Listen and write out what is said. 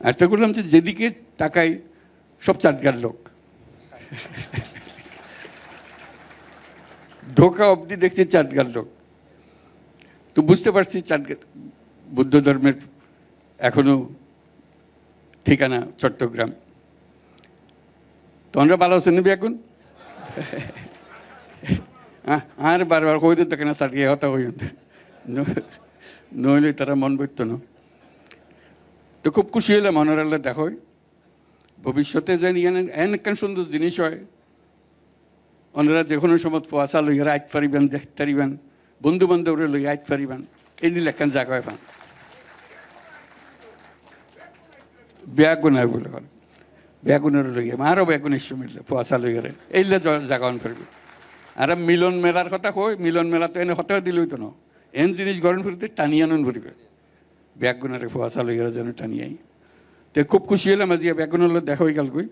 আরেকটা করলাম যে যেদিকে তাকাই সব চাটগার লোক, ঢোকা অবধি দেখছি চাটগার লোক। তো বুঝতে পারছি চাটগার বুদ্ধ ধর্মের এখনো ঠিকানা চট্টগ্রাম। তোমরা ভালো আছেন নিবি এখন? আর বারবার কই দিত কেন চাটিয়ে হতা হই, নইলে তারা মন বইত না। তো খুব খুশি হইলাম মনোরাল্লা দেখো ভবিষ্যতে যে এন সুন্দর জিনিস হয়, ওনারা যে কোনো সময় পোয়াশা লইয়া আইত পারিবেন, দেখতে পারিবেন, বন্ধু বান্ধবরা লইয়া আইত পারিবেন, এই নিলে একখান জায়গা হয় পান বেগুনার বলে করে বেগুনের লইয়া আরও বেগুন এসে মিললে পোয়াশা লইয়ারে এইলে জায়গা অন করবে। আর মিলন মেলার কথা কই, মিলন মেলা তো এনে হতেও দিল হইতো না, এন জিনিস গরম ফুরিতে টানিয়ে আনন ফুরিবে, বেগুনারে পোয়াশা লইয়ারে যেন টানিয়াই। তো খুব খুশি হলাম আজ বেগুনের দেখা হয়ে গেল কই।